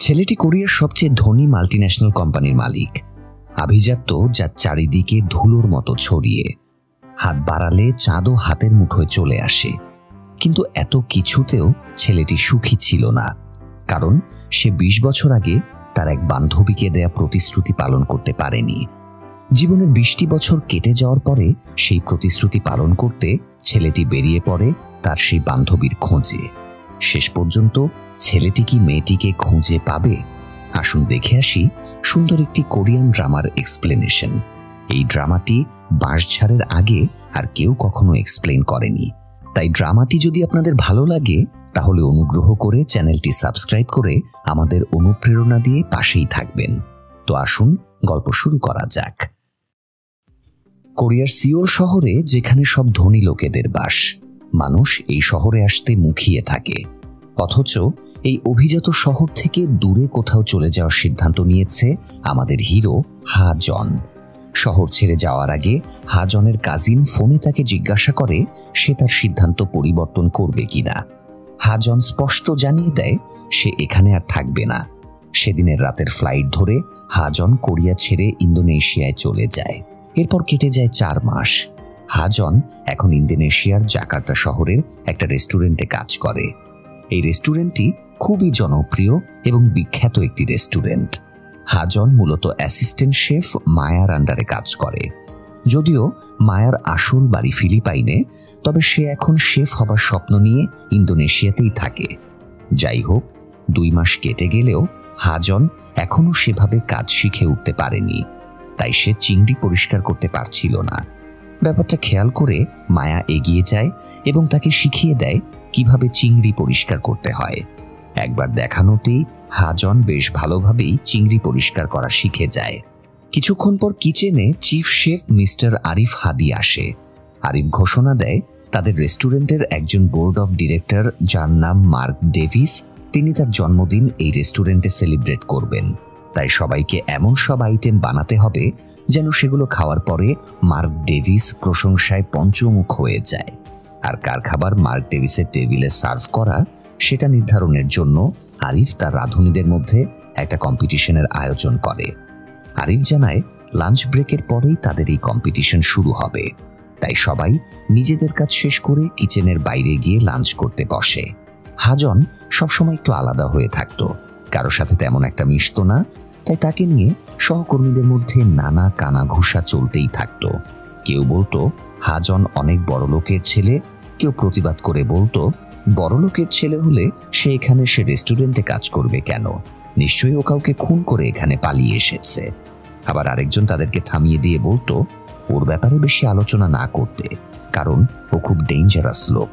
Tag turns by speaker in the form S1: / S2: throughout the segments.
S1: ছেলেটি কোরিয়ার সবচেয়ে ধনী মাল্টিন্যাশনাল কোম্পানির মালিক। আভিজাত্য যা চারিদিকে ধুলোর মতো ছড়িয়ে, হাত বাড়ালে চাঁদও হাতের মুঠোয় চলে আসে। কিন্তু এত কিছুতেও ছেলেটি সুখী ছিল না, কারণ সে 20 বছর আগে তার এক বান্ধবীকে দেয়া প্রতিশ্রুতি পালন করতে পারেনি। জীবনের 20টি বছর কেটে যাওয়ার পরে সেই প্রতিশ্রুতি পালন করতে ছেলেটি বেরিয়ে পড়ে তার সেই বান্ধবীর খোঁজে। শেষ পর্যন্ত ছেলেটি কি মেয়েটিকে খুঁজে পাবে? আসুন দেখে আসি সুন্দর একটি কোরিয়ান ড্রামার এক্সপ্লেনেশন। এই ড্রামাটি বাঁশঝাড়ের আগে আর কেউ কখনো এক্সপ্লেন করেনি। তাই ড্রামাটি যদি আপনাদের ভালো লাগে তাহলে অনুগ্রহ করে চ্যানেলটি সাবস্ক্রাইব করে আমাদের অনুপ্রেরণা দিয়ে পাশেই থাকবেন। তো আসুন গল্প শুরু করা যাক। কোরিয়ার সিওল শহরে, যেখানে সব ধনী লোকেদের বাস, মানুষ এই শহরে আসতে মুখিয়ে থাকে। অথচ এই অভিজাত শহর থেকে দূরে কোথাও চলে যাওয়ার সিদ্ধান্ত নিয়েছে আমাদের হিরো হা জন। শহর ছেড়ে যাওয়ার আগে হা জনের কাজিন ফোনে তাকে জিজ্ঞাসা করে সে তার সিদ্ধান্ত পরিবর্তন করবে কিনা। হা জন স্পষ্ট জানিয়ে দেয় সে এখানে আর থাকবে না। সেদিনের রাতের ফ্লাইট ধরে হা জন কোরিয়া ছেড়ে ইন্দোনেশিয়ায় চলে যায়। এরপর কেটে যায় 4 মাস। হা জন এখন ইন্দোনেশিয়ার জাকার্তা শহরের একটা রেস্টুরেন্টে কাজ করে। এই রেস্টুরেন্টটি খুবই জনপ্রিয় এবং বিখ্যাত একটি রেস্টুরেন্ট। হা জন মূলত অ্যাসিস্ট্যান্ট শেফ মায়ার আন্ডারে কাজ করে। যদিও মায়ার আসল বাড়ি ফিলিপাইনে, তবে সে এখন শেফ হবার স্বপ্ন নিয়ে ইন্দোনেশিয়াতেই থাকে। যাই হোক, 2 মাস কেটে গেলেও হা জন এখনো সেভাবে কাজ শিখে উঠতে পারেনি। তাই সে চিংড়ি পরিষ্কার করতে পারছিল না। ব্যাপারটা খেয়াল করে মায়া এগিয়ে যায় এবং তাকে শিখিয়ে দেয় কিভাবে চিংড়ি পরিষ্কার করতে হয়। একবার দেখানোতেই হা জন বেশ ভালোভাবেই চিংড়ি পরিষ্কার করা শিখে যায়। কিছুক্ষণ পর কিচেনে চিফ শেফ মিস্টার আরিফ হাদি আসে। আরিফ ঘোষণা দেয় তাদের রেস্টুরেন্টের একজন বোর্ড অফ ডিরেক্টর, যার নাম মার্ক ডেভিস, তিনি তার জন্মদিন এই রেস্টুরেন্টে সেলিব্রেট করবেন। তাই সবাইকে এমন সব আইটেম বানাতে হবে যেন সেগুলো খাওয়ার পরে মার্ক ডেভিস প্রশংসায় পঞ্চমুখ হয়ে যায়। আর কার খাবার মার্ক ডেভিসের টেবিলে সার্ভ করা সেটা নির্ধারণের জন্য আরিফ তার রাঁধুনিদের মধ্যে একটা কম্পিটিশনের আয়োজন করে। আরিফ জানায় লাঞ্চ ব্রেকের পরেই তাদের এই কম্পিটিশন শুরু হবে। তাই সবাই নিজেদের কাজ শেষ করে কিচেনের বাইরে গিয়ে লাঞ্চ করতে বসে। হা জন সবসময় একটু আলাদা হয়ে থাকতো, কারো সাথে তেমন একটা মিশতো না। তাই তাকে নিয়ে সহকর্মীদের মধ্যে নানা কানাঘুষা চলতেই থাকতো। কেউ বলতো হা জন অনেক বড় লোকের ছেলে, কেউ প্রতিবাদ করে বলতো বড় লোকের ছেলে হলে সে রেস্টুরেন্টে কাজ করবে কেন? নিশ্চয়ই ও কাউকে খুন করে এখানে পালিয়ে এসেছে। আবার আরেকজন তাদেরকে থামিয়ে দিয়ে বলতো ওর ব্যাপারে বেশি আলোচনা না করতে, কারণ ও খুব ডেঞ্জারাস লোক।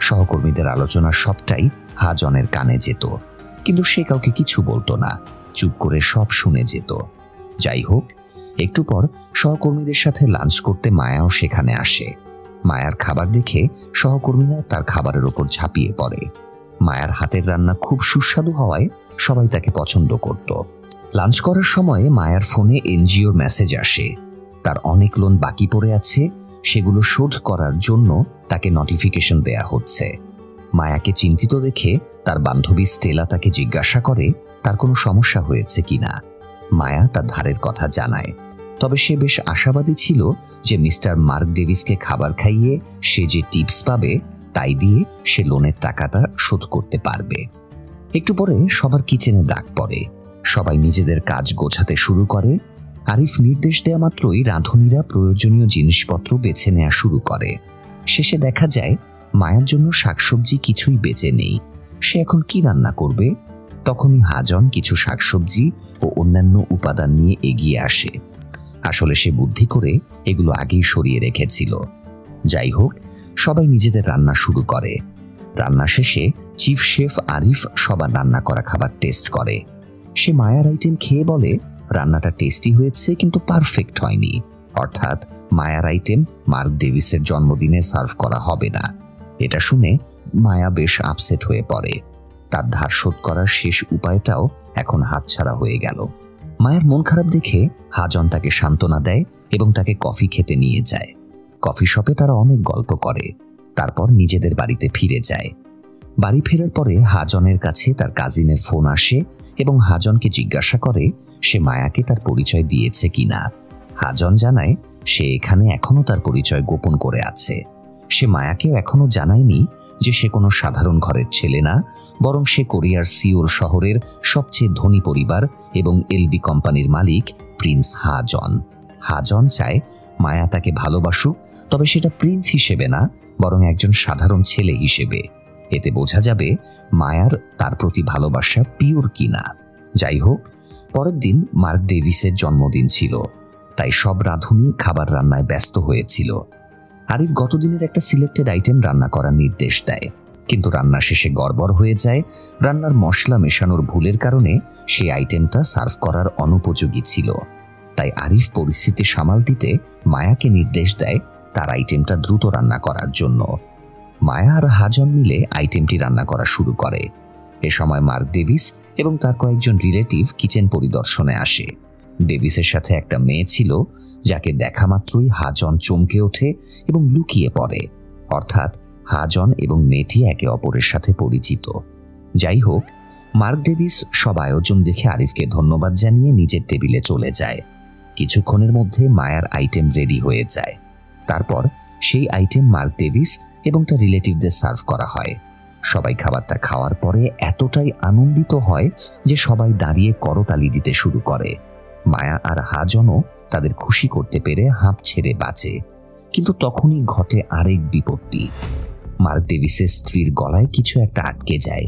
S1: সহকর্মীদের আলোচনা সবটাই হা জনের কানে যেত, কিন্তু সে কাউকে কিছু বলতো না, চুপ করে সব শুনে যেত। যাই হোক, একটু পর সহকর্মীদের সাথে লাঞ্চ করতে মায়াও সেখানে আসে। মায়ার খাবার দেখে সহকর্মীরা তার খাবারের ওপর ঝাঁপিয়ে পড়ে। মায়ার হাতের রান্না খুব সুস্বাদু হওয়ায় সবাই তাকে পছন্দ করত। লাঞ্চ করার সময় মায়ার ফোনে এনজিওর মেসেজ আসে। তার অনেক লোন বাকি পড়ে আছে, সেগুলো শোধ করার জন্য তাকে নোটিফিকেশন দেয়া হচ্ছে। মায়াকে চিন্তিত দেখে তার বান্ধবী স্টেলা তাকে জিজ্ঞাসা করে তার কোনো সমস্যা হয়েছে কিনা। মায়া তার ধারের কথা জানায়, তবে সে বেশ আশাবাদী ছিল যে মিস্টার মার্ক ডেভিসকে খাবার খাইয়ে সে যে টিপস পাবে তাই দিয়ে সে লোনের টাকাটা শোধ করতে পারবে। একটু পরে সবার কিচেনে ডাক পড়ে। সবাই নিজেদের কাজ গোছাতে শুরু করে। আরিফ নির্দেশ দেয়া মাত্রই রাঁধুনিরা প্রয়োজনীয় জিনিসপত্র বেছে নেওয়া শুরু করে। শেষে দেখা যায় মায়ার জন্য শাকসবজি কিছুই বেঁচে নেই। সে এখন কি রান্না করবে? তখনই হা জন কিছু শাকসবজি ও অন্যান্য উপাদান নিয়ে এগিয়ে আসে। আসলে সে বুদ্ধি করে এগুলো আগেই সরিয়ে রেখেছিল। যাই হোক, সবাই নিজেদের রান্না শুরু করে। রান্না শেষে চিফ শেফ আরিফ সবার রান্না করা খাবার টেস্ট করে। সে মায়ার আইটেম খেয়ে বলে রান্নাটা টেস্টি হয়েছে, কিন্তু পারফেক্ট হয়নি। অর্থাৎ মায়ার আইটেম মার্ক ডেভিসের জন্মদিনে সার্ভ করা হবে না। এটা শুনে মায়া বেশ আপসেট হয়ে পড়ে। তার ধার শোধ করার শেষ উপায়টাও এখন হাতছাড়া হয়ে গেল। মায়ের মন খারাপ দেখে হা জন তাকে সান্ত্বনা দেয় এবং তাকে কফি খেতে নিয়ে যায়। কফি শপে তারা অনেক গল্প করে, তারপর নিজেদের বাড়িতে ফিরে যায়। বাড়ি ফেরার পরে হা জনের কাছে তার কাজিনের ফোন আসে এবং হাজনকে জিজ্ঞাসা করে সে মায়াকে তার পরিচয় দিয়েছে কিনা। হাজন জানায় সে এখানে এখনো তার পরিচয় গোপন করে আছে। সে মায়াকেও এখনো জানায়নি যে সে কোনো সাধারণ ঘরের ছেলে না, বরং সে কোরিয়ার সিওল শহরের সবচেয়ে ধনী পরিবার এবং এলবি কোম্পানির মালিক প্রিন্স হাজন। হাজন চায় মায়া তাকে ভালোবাসুক, তবে সেটা প্রিন্স হিসেবে না, বরং একজন সাধারণ ছেলে হিসেবে। এতে বোঝা যাবে মায়ার তার প্রতি ভালোবাসা পিওর কিনা। যাই হোক, পরের দিন মার্ক ডেভিসের জন্মদিন ছিল, তাই সব রাঁধুনি খাবার রান্নায় ব্যস্ত হয়েছিল। আরিফ গতদিনের একটা সিলেক্টেড আইটেম রান্না করার নির্দেশ দেয়, কিন্তু রান্না শেষে গড়বড় হয়ে যায়। রান্নার মশলা মেশানোর ভুলের কারণে সেই আইটেমটা সার্ভ করার অনুপযোগী ছিল। তাই আরিফ পরিস্থিতি সামাল দিতে মায়াকে নির্দেশ দেয় তার আইটেমটা দ্রুত রান্না করার জন্য। মায়া আর হাজন মিলে আইটেমটি রান্না করা শুরু করে। এ সময় মার্ক ডেভিস এবং তার কয়েকজন রিলেটিভ কিচেন পরিদর্শনে আসে। ডেভিসের সাথে একটা মেয়ে ছিল, যাকে দেখা মাত্রই হাজন চমকে ওঠে এবং লুকিয়ে পড়ে, অর্থাৎ হাজন এবং মেয়েটি একে অপরের সাথে পরিচিত। যাই হোক, মার্ক ডেভিস সব আয়োজন দেখে আরিফকে ধন্যবাদ জানিয়ে নিজের টেবিলে চলে যায়। কিছুক্ষণের মধ্যে মায়ার আইটেম রেডি হয়ে যায়। তারপর সেই আইটেম মার্ক ডেভিস এবং তার রিলেটিভদের সার্ভ করা হয়। সবাই খাবারটা খাওয়ার পরে এতটাই আনন্দিত হয় যে সবাই দাঁড়িয়ে করতালি দিতে শুরু করে। মায়া আর হাজনও তাদের খুশি করতে পেরে হাঁপ ছেড়ে বাঁচে। কিন্তু তখনই ঘটে আরেক বিপত্তি। মার্ক ডেভিসের স্ত্রীর গলায় কিছু একটা আটকে যায়।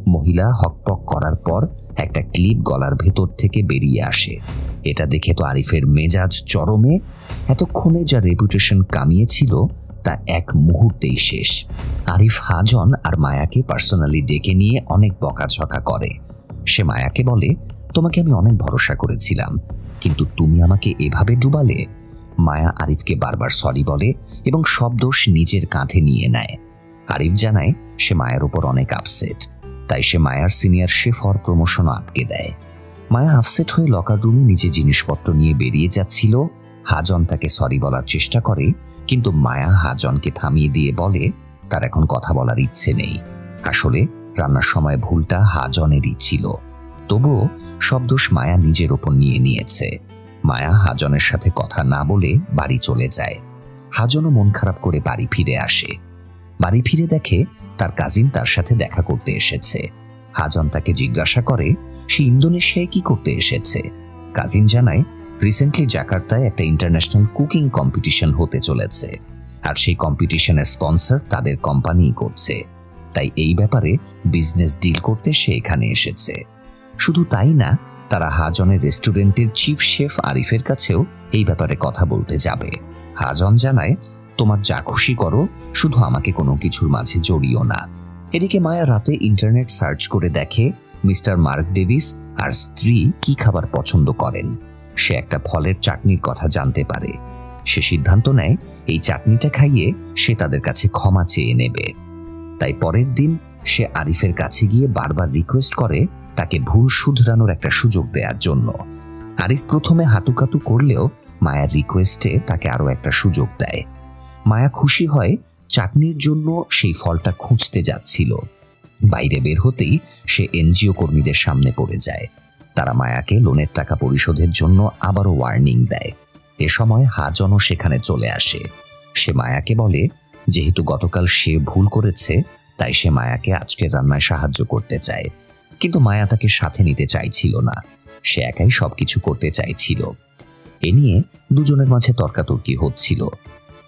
S1: মহিলা হকপক করার পর একটা ক্লিপ গলার ভেতর থেকে বেরিয়ে আসে। এটা দেখে তো আরিফের মেজাজ চরমে। এতক্ষণে যা রেপুটেশন কামিয়েছিল তা এক মুহূর্তেই শেষ। আরিফ হাজন আর মায়াকে পার্সোনালি ডেকে নিয়ে অনেক বকাঝকা করে। সে মায়াকে বলে, তোমাকে আমি অনেক ভরসা করেছিলাম, কিন্তু তুমি আমাকে এভাবে ডুবালে। মায়া আরিফকে বারবার সরি বলে এবং সব দোষ নিজের কাঁধে নিয়ে নেয়। আরিফ জানায় সে মায়ের উপর অনেক আপসেট, তাই সে মায়ার সিনিয়র শেফ হওয়ার প্রমোশনও আটকে দেয়। মায়া আপসেট হয়ে লকার রুমে নিজের জিনিসপত্র নিয়ে বেরিয়ে যাচ্ছিল। হাজন তাকে সরি বলার চেষ্টা করে, কিন্তু মায়া হাজনকে থামিয়ে দিয়ে বলে তার এখন কথা বলার ইচ্ছে নেই। আসলে রান্নার সময় ভুলটা হাজনেরই ছিল, তবুও সব দোষ মায়া নিজের ওপর নিয়ে নিয়েছে। মায়া হাজনের সাথে কথা না বলে বাড়ি চলে যায়। হাজনও মন খারাপ করে বাড়ি ফিরে আসে। বাড়ি ফিরে দেখে তার কাজিন তার সাথে দেখা করতে এসেছে। হাজন তাকে জিজ্ঞাসা করে সে ইন্দোনেশিয়ায় কি করতে এসেছে। কাজিন জানায় রিসেন্টলি জাকার্তায় একটা ইন্টারন্যাশনাল কুকিং কম্পিটিশন হতে চলেছে, আর সেই কম্পিটিশনের স্পন্সর তাদের কোম্পানি করছে, তাই এই ব্যাপারে বিজনেস ডিল করতে সে এখানে এসেছে। শুধু তাই না, তারা হাজনের রেস্টুরেন্টের চিফ শেফ আরিফের কাছেও এই ব্যাপারে কথা বলতে যাবে। হাজন জানায় তোমার যা খুশি করো, শুধু আমাকে কোনো কিছুর মাঝে জড়িও না। এদিকে মায়া রাতে ইন্টারনেট সার্চ করে দেখে মিস্টার মার্ক ডেভিস আর স্ত্রী কি খাবার পছন্দ করেন। সে একটা ফলের চাটনির কথা জানতে পারে। সে সিদ্ধান্ত নেয় এই চাটনিটা খাইয়ে সে তাদের কাছে ক্ষমা চেয়ে নেবে। তাই পরের দিন সে আরিফের কাছে গিয়ে বারবার রিকোয়েস্ট করে তাকে ভুল শুধরানোর একটা সুযোগ দেওয়ার জন্য। আরিফ প্রথমে হাতুকাতু করলেও মায়ার রিকোয়েস্টে তাকে আরো একটা সুযোগ দেয়। মায়া খুশি হয়, চাটনির জন্য সেই ফলটা খুঁজতে যাচ্ছিল। বাইরে বের হতেই সে এনজিও কর্মীদের সামনে পড়ে যায়। তারা মায়াকে লোনের টাকা পরিশোধের জন্য আবারও ওয়ার্নিং দেয়। এ সময় হাজনও সেখানে চলে আসে। সে মায়াকে বলে যেহেতু গতকাল সে ভুল করেছে, তাই সে মায়াকে আজকের রান্নায় সাহায্য করতে চায়। কিন্তু মায়া তাকে সাথে নিতে চাইছিল না, সে একাই সবকিছু করতে চাইছিল। এ নিয়ে দুজনের মাঝে তর্কাতর্কি হচ্ছিল।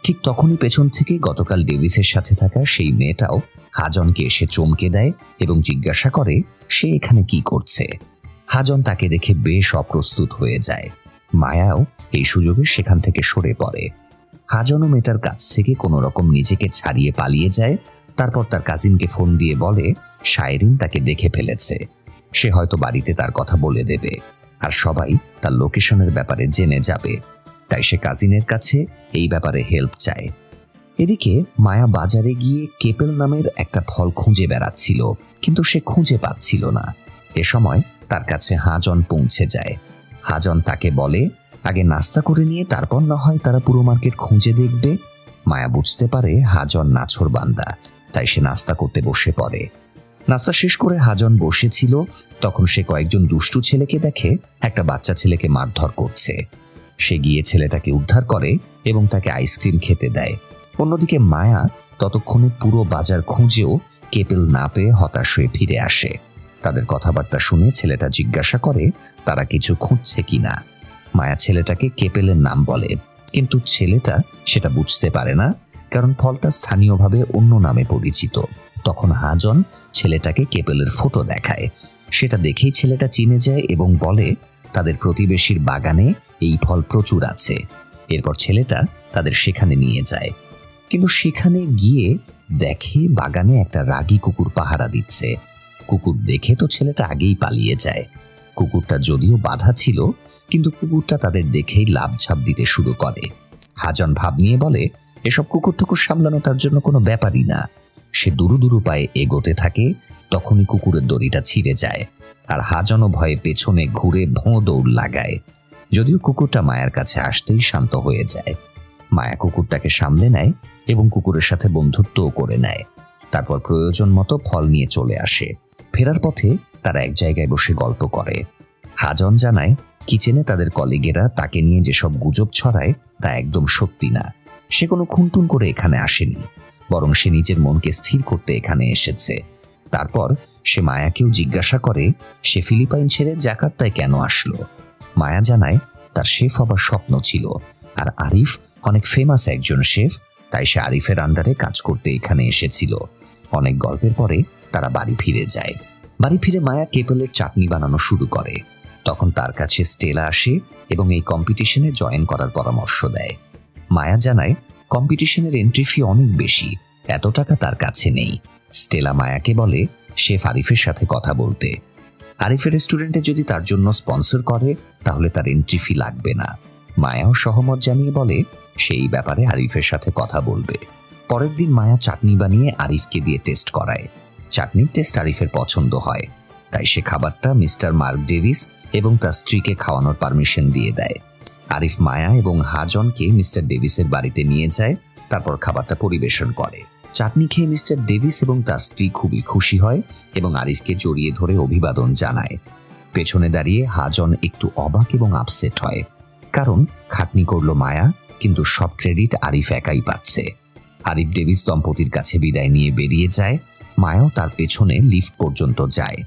S1: ঠিক তখনই পেছন থেকে গতকাল ডেভিসের সাথে থাকা সেই মেয়েটাও হাজনকে এসে চমকে দেয় এবং জিজ্ঞাসা করে সে এখানে কি করছে। হাজন তাকে দেখে বেশ অপ্রস্তুত হয়ে যায়। মায়াও এই সুযোগে সেখান থেকে সরে পড়ে। হাজনও মেয়েটার কাছ থেকে কোনো রকম নিজেকে ছাড়িয়ে পালিয়ে যায়। তারপর তার কাজিনকে ফোন দিয়ে বলে শায়রিন তাকে দেখে ফেলেছে, সে হয়তো বাড়িতে তার কথা বলে দেবে, আর সবাই তার লোকেশনের ব্যাপারে জেনে যাবে। তাই সে কাজিনের কাছে এই ব্যাপারে হেল্প চায়। এদিকে মায়া বাজারে গিয়ে কেপেল নামের একটা ফল খুঁজে বেড়াচ্ছিল, কিন্তু সে খুঁজে পাচ্ছিল না। এ সময় তার কাছে হাজন পৌঁছে যায়। হাজন তাকে বলে আগে নাস্তা করে নিয়ে তারপর না হয় তারা পুরো মার্কেট খুঁজে দেখবে। মায়া বুঝতে পারে হাজন নাছোড়বান্দা, তাই সে নাস্তা করতে বসে পড়ে। নাস্তা শেষ করে হাজন বসেছিল, তখন সে কয়েকজন দুষ্টু ছেলেকে দেখে একটা বাচ্চা ছেলেকে মারধর করছে। সে গিয়ে ছেলেটাকে উদ্ধার করে এবং তাকে আইসক্রিম খেতে দেয়। অন্যদিকে মায়া ততক্ষণে পুরো বাজার খুঁজেও কেপেল না পেয়ে হতাশ হয়ে ফিরে আসে। তাদের কথাবার্তা শুনে ছেলেটা জিজ্ঞাসা করে তারা কিছু খুঁজছে কিনা। মায়া ছেলেটাকে কেপেলের নাম বলে, কিন্তু ছেলেটা সেটা বুঝতে পারে না, কারণ ফলটা স্থানীয়ভাবে অন্য নামে পরিচিত। তখন হাজন ছেলেটাকে কেপেলের ফটো দেখায়। সেটা দেখেই ছেলেটা চিনে যায় এবং বলে তাদের প্রতিবেশীর বাগানে এই ফল প্রচুর আছে। এরপর ছেলেটা তাদের সেখানে নিয়ে যায়, কিন্তু সেখানে গিয়ে দেখে বাগানে একটা রাগী কুকুর পাহারা দিচ্ছে। কুকুর দেখে তো ছেলেটা আগেই পালিয়ে যায়। কুকুরটা যদিও বাধা ছিল, কিন্তু কুকুরটা তাদের দেখেই লাফঝাপ দিতে শুরু করে। হাজন ভাব নিয়ে বলে এসব কুকুর টুকুর সামলানো তার জন্য কোনো ব্যাপারই না। সে দুরু দুরু পায়ে এগোতে থাকে, তখনই কুকুরের দড়িটা ছিঁড়ে যায়, আর হাজনও ভয়ে পেছনে ঘুরে ভোঁ দৌড় লাগায়। যদিও কুকুরটা মায়ার কাছে আসতেই শান্ত হয়ে যায়। মায়া কুকুরটাকে সামলে নেয় এবং কুকুরের সাথে বন্ধুত্বও করে নেয়। তারপর প্রয়োজন মতো ফল নিয়ে চলে আসে। ফেরার পথে তারা এক জায়গায় বসে গল্প করে। হাজন জানায় কিচেনে তাদের কলিগেরা তাকে নিয়ে যেসব গুজব ছড়ায় তা একদম সত্যি না। সে কোনো খুনটুন করে এখানে আসেনি, বরং সে নিজের মনকে স্থির করতে এখানে এসেছে। তারপর সে মায়াকেও জিজ্ঞাসা করে সে ফিলিপাইন ছেড়ে জাকার্তায় কেন আসলো। মায়া জানায় তার শেফ হবার স্বপ্ন ছিল, আর আরিফ অনেক ফেমাস একজন শেফ, তাই সে আরিফের আন্ডারে কাজ করতে এখানে এসেছিল। অনেক গল্পের পরে তারা বাড়ি ফিরে যায়। বাড়ি ফিরে মায়া কেপেলের চাটনি বানানো শুরু করে। তখন তার কাছে স্টেলা আসে এবং এই কম্পিটিশনে জয়েন করার পরামর্শ দেয়। মায়া জানায় কম্পিটিশনের এন্ট্রি ফি অনেক বেশি, এত টাকা তার কাছে নেই। স্টেলা মায়াকে বলে শেফ আরিফের সাথে কথা বলতে। আরিফের রেস্টুরেন্টে যদি তার জন্য স্পন্সর করে তাহলে তার এন্ট্রি ফি লাগবে না। মায়াও সহমত জানিয়ে বলে সেই ব্যাপারে আরিফের সাথে কথা বলবে। পরের দিন মায়া চাটনি বানিয়ে আরিফকে দিয়ে টেস্ট করায়। চাটনির টেস্ট আরিফের পছন্দ হয়, তাই সে খাবারটা মিস্টার মার্ক ডেভিস এবং তার স্ত্রীকে খাওয়ানোর পারমিশন দিয়ে দেয়। আরিফ মায়া এবং হাজনকে মিস্টার ডেভিসের বাড়িতে নিয়ে যায়, তারপর খাবারটা পরিবেশন করে। চাটনি খেয়ে মিস্টার ডেভিস এবং তার স্ত্রী খুবই খুশি হয় এবং আরিফকে জড়িয়ে ধরে অভিবাদন জানায়। পেছনে দাঁড়িয়ে হাজন একটু অবাক এবং আপসেট হয়, কারণ খাটনি করল মায়া, কিন্তু সব ক্রেডিট আরিফ একাই পাচ্ছে। আরিফ ডেভিস দম্পতির কাছে বিদায় নিয়ে বেরিয়ে যায়। মায়াও তার পেছনে লিফট পর্যন্ত যায়।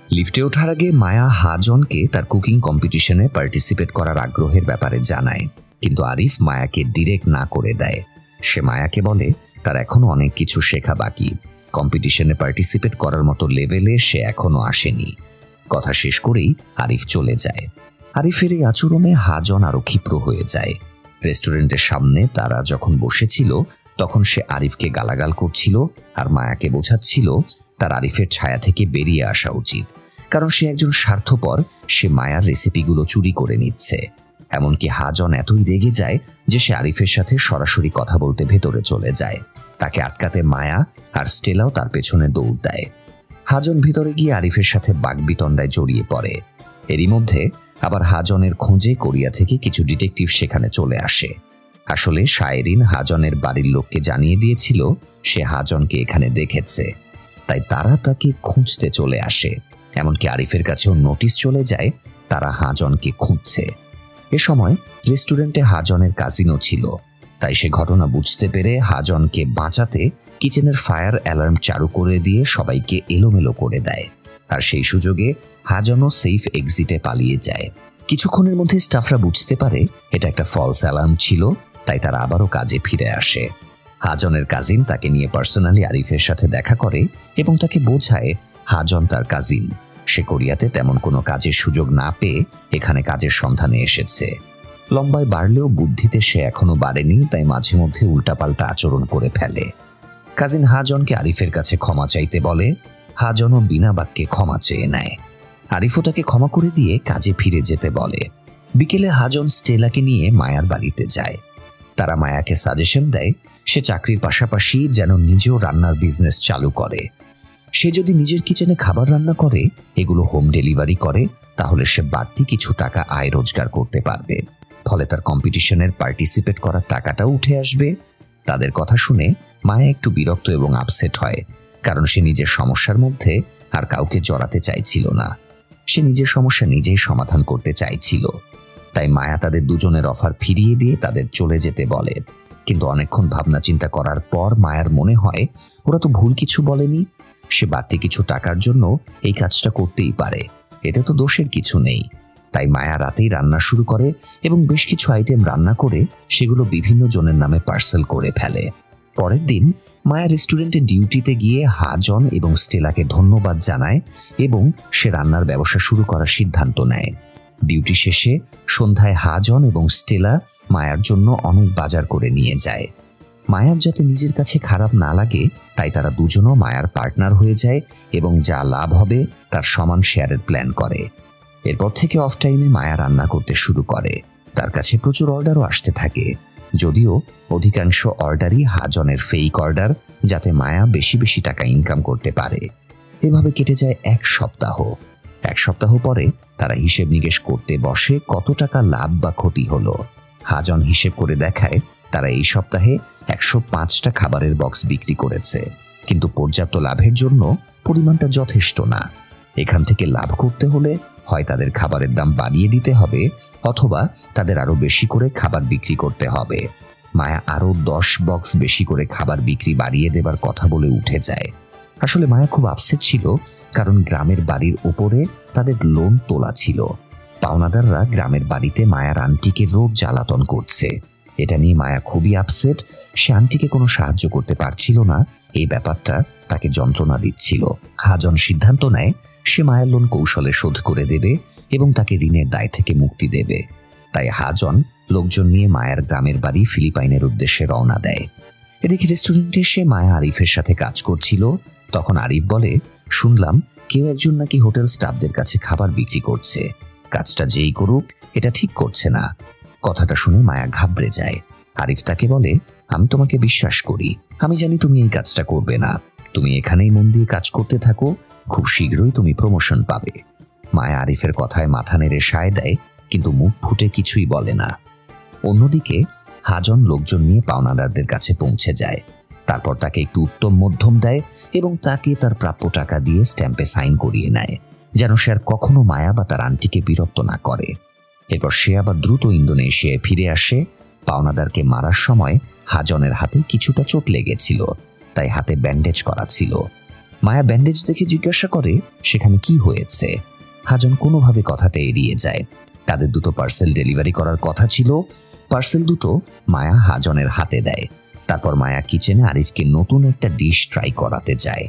S1: লিফটে ওঠার আগে মায়া হাজনকে তার কুকিং কম্পিটিশনে পার্টিসিপেট করার আগ্রহের ব্যাপারে জানায়, কিন্তু আরিফ মায়াকে ডিরেক্ট না করে দেয়। সে মায়াকে বলে তার এখনো অনেক কিছু শেখা বাকি, কম্পিটিশনে পার্টিসিপেট করার মতো লেভেলে সে এখনো আসেনি। কথা শেষ করেই আরিফ চলে যায়। আরিফের এই আচরণে হাজন আরো ক্ষিপ্র হয়ে যায়। রেস্টুরেন্টের সামনে তারা যখন বসেছিল তখন সে আরিফকে গালাগাল করছিল আর মায়াকে বোঝাচ্ছিল তার আরিফের ছায়া থেকে বেরিয়ে আসা উচিত, কারণ সে একজন স্বার্থপর। সে মায়ার রেসিপিগুলো চুরি করে নিচ্ছে। এমনকি হাজন এতই রেগে যায় যে সে আরিফের সাথে সরাসরি কথা বলতে ভেতরে চলে যায়। তাকে আটকাতে মায়া আর স্টেলাও তার পেছনে দৌড় দেয়। হাজন ভিতরে গিয়ে আরিফের সাথে বাগবিতণ্ডায় জড়িয়ে পড়ে। এরই মধ্যে আবার হাজনের খোঁজে কোরিয়া থেকে কিছু ডিটেকটিভ সেখানে চলে আসে। আসলে শায়রিন হাজনের বাড়ির লোককে জানিয়ে দিয়েছিল সে হাজনকে এখানে দেখেছে, তাই তারা তাকে খুঁজতে চলে আসে। এমনকি আরিফের কাছেও নোটিশ চলে যায় তারা হাজনকে খুঁজছে। এ সময় রেস্টুরেন্টে হাজনের কাজিনও ছিল, তাই সে ঘটনা বুঝতে পেরে হাজনকে বাঁচাতে কিচেনের ফায়ার অ্যালার্ম চালু করে দিয়ে সবাইকে এলোমেলো করে দেয়। আর সেই সুযোগে হাজনও সেফ এক্সিটে পালিয়ে যায়। কিছুক্ষণের মধ্যে স্টাফরা বুঝতে পারে এটা একটা ফলস অ্যালার্ম ছিল, তাই তারা আবারও কাজে ফিরে আসে। হাজনের কাজিন তাকে নিয়ে পার্সোনালি আরিফের সাথে দেখা করে এবং তাকে বোঝায় হাজন তার কাজিন। সে কোরিয়াতে তেমন কোনো কাজের সুযোগ না পেয়ে এখানে কাজের সন্ধানে এসেছে। লম্বায় বাড়লেও বুদ্ধিতে সে এখনো বাড়েনি, তাই মাঝে মধ্যে উল্টাপাল্টা আচরণ করে ফেলে। কাজিন হাজনকে আরিফের কাছে ক্ষমা চাইতে বলে। হাজনও বিনা বাক্যে ক্ষমা চেয়ে নেয়। আরিফও তাকে ক্ষমা করে দিয়ে কাজে ফিরে যেতে বলে। বিকেলে হাজন স্টেলাকে নিয়ে মায়ার বাড়িতে যায়। তারা মায়াকে সাজেশন দেয় সে চাকরির পাশাপাশি যেন নিজেও রান্নার বিজনেস চালু করে। সে যদি নিজের কিচেনে খাবার রান্না করে, এগুলো হোম ডেলিভারি করে, তাহলে সে বাড়তি কিছু টাকা আয় রোজগার করতে পারবে। ফলে তার কম্পিটিশনের পার্টিসিপেট করার টাকাটাও উঠে আসবে। তাদের কথা শুনে মায়া একটু বিরক্ত এবং আপসেট হয়, কারণ সে নিজের সমস্যার মধ্যে আর কাউকে জড়াতে চাইছিল না। সে নিজের সমস্যা নিজেই সমাধান করতে চাইছিল। তাই মায়া তাদের দুজনের অফার ফিরিয়ে দিয়ে তাদের চলে যেতে বলে। কিন্তু অনেকক্ষণ ভাবনা চিন্তা করার পর মায়ার মনে হয় ওরা তো ভুল কিছু বলেনি। সে বাড়তি কিছু টাকার জন্য এই কাজটা করতেই পারে, এতে তো দোষের কিছু নেই। তাই মায়া রাতেই রান্না শুরু করে এবং বেশ কিছু আইটেম রান্না করে সেগুলো বিভিন্ন জনের নামে পার্সেল করে ফেলে। পরের দিন মায়া রেস্টুরেন্টে ডিউটিতে গিয়ে হাজন এবং স্টেলাকে ধন্যবাদ জানায় এবং সে রান্নার ব্যবসা শুরু করার সিদ্ধান্ত নেয়। ডিউটি শেষে সন্ধ্যায় হাজন এবং স্টেলা মায়ার জন্য অনেক বাজার করে নিয়ে যায়। মায়ার যাতে নিজের কাছে খারাপ না লাগে তাই তারা দুজনও মায়ার পার্টনার হয়ে যায় এবং যা লাভ হবে তার সমান শেয়ারের প্ল্যান করে। এরপর থেকে অফ টাইমে মায়া রান্না করতে শুরু করে। তার কাছে প্রচুর অর্ডারও আসতে থাকে, যদিও অধিকাংশ অর্ডারই হাজনের ফেক অর্ডার, যাতে মায়া বেশি বেশি টাকা ইনকাম করতে পারে। এভাবে কেটে যায় এক সপ্তাহ পরে তারা হিসেব নিকেশ করতে বসে কত টাকা লাভ বা ক্ষতি হলো। হাজন হিসেব করে দেখায় তারা এই সপ্তাহে 105টা খাবারের বক্স বিক্রি করেছে, কিন্তু পর্যাপ্ত লাভের জন্য পরিমাণটা যথেষ্ট না। এখান থেকে লাভ করতে হলে হয় তাদের খাবারের দাম বাড়িয়ে দিতে হবে অথবা তাদের আরো বেশি করে খাবার বিক্রি করতে হবে। মায়া আরো 10 বক্স বেশি করে খাবার বিক্রি বাড়িয়ে দেবার কথা বলে উঠে যায়। আসলে মায়া খুব আপসেট ছিল, কারণ গ্রামের বাড়ির উপরে তাদের লোন তোলা ছিল। পাওনাদাররা গ্রামের বাড়িতে মায়ার আন্টিকে রোজ জ্বালাতন করছে। এটা নিয়ে মায়া খুবই আপসেট। সে আন্টিকে কোনো সাহায্য করতে পারছিল না, এই ব্যাপারটা তাকে যন্ত্রণা দিচ্ছিল। হাজন সিদ্ধান্ত নেয় সে মায়ের লোন কৌশলে শোধ করে দেবে এবং তাকে ঋণের দায় থেকে মুক্তি দেবে। তাই হাজন লোকজন নিয়ে মায়ার গ্রামের বাড়ি ফিলিপাইনের উদ্দেশ্যে রওনা দেয়। এদিকে রেস্টুরেন্টে এসে মায়া আরিফের সাথে কাজ করছিল। তখন আরিফ বলে, শুনলাম কেউ একজন নাকি হোটেল স্টাফদের কাছে খাবার বিক্রি করছে। কাজটা যেই করুক এটা ঠিক করছে না। কথাটা শুনে মায়া ঘাবড়ে যায়। আরিফ তাকে বলে, আমি তোমাকে বিশ্বাস করি, আমি জানি তুমি এই কাজটা করবে না। তুমি এখানেই মন দিয়ে কাজ করতে থাকো, খুব শীঘ্রই তুমি প্রমোশন পাবে। মায়া আরিফের কথায় মাথা নেড়ে সায় দেয়, কিন্তু মুখ ফুটে কিছুই বলে না। অন্যদিকে হাজন লোকজন নিয়ে পাওনাদারদের কাছে পৌঁছে যায়। তারপর তাকে একটু উত্তম মধ্যম দেয় এবং তাকে তার প্রাপ্য টাকা দিয়ে স্ট্যাম্পে সাইন করিয়ে নেয়, যেন সে আর কখনো মায়া বা তার আন্টিকে বিরক্ত না করে। এরপর সে আবার দ্রুত ইন্দোনেশিয়ায় ফিরে আসে। পাওনাদারকে মারার সময় হাজনের হাতে কিছুটা চোট লেগেছিল, তাই হাতে ব্যান্ডেজ করা ছিল। মায়া ব্যান্ডেজ দেখে জিজ্ঞাসা করে সেখানে কি হয়েছে। হাজন কোনোভাবে কথাটা এড়িয়ে যায়। তাদের দুটো পার্সেল ডেলিভারি করার কথা ছিল। পার্সেল দুটো মায়া হাজনের হাতে দেয়। তারপর মায়া কিচেনে আরিফকে নতুন একটা ডিশ ট্রাই করাতে যায়।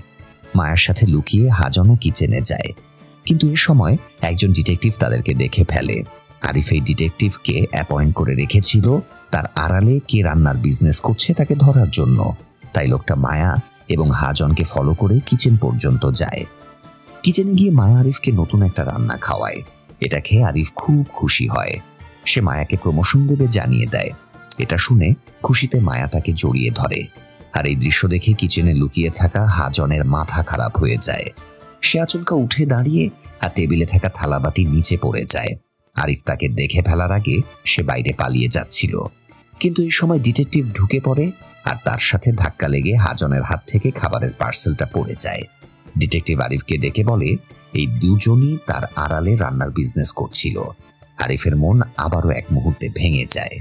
S1: মায়ার সাথে লুকিয়ে হাজনও কিচেনে যায়, কিন্তু এ সময় একজন ডিটেকটিভ তাদেরকে দেখে ফেলে। আরিফ এই ডিটেকটিভকে অ্যাপয়েন্ট করে রেখেছিল তার আড়ালে কে রান্নার বিজনেস করছে তাকে ধরার জন্য। তাই লোকটা মায়া এবং হাজনকে ফলো করে কিচেন পর্যন্ত যায়। কিচেনে গিয়ে মায়া আরিফকে নতুন একটা রান্না খাওয়ায়। এটা খেয়ে আরিফ খুব খুশি হয়। সে মায়াকে প্রমোশন দেবে জানিয়ে দেয়। এটা শুনে খুশিতে মায়া তাকে জড়িয়ে ধরে। আর এই দৃশ্য দেখে কিচেনে লুকিয়ে থাকা হাজনের মাথা খারাপ হয়ে যায়। সে আচমকা উঠে দাঁড়িয়ে আর টেবিলে থাকা থালাবাটি নিচে পড়ে যায়। আরিফ তাকে দেখে ফেলার আগে সে বাইরে পালিয়ে যাচ্ছিল, কিন্তু এই সময় ডিটেকটিভ ঢুকে পড়ে আর তার সাথে ধাক্কা লেগে হাজনের হাত থেকে খাবারের পার্সেলটা পড়ে যায়। ডিটেকটিভ আরিফকে ডেকে বলে এই দুজনই তার আড়ালে রান্নার বিজনেস করছিল। আরিফের মন আবারও এক মুহূর্তে ভেঙে যায়।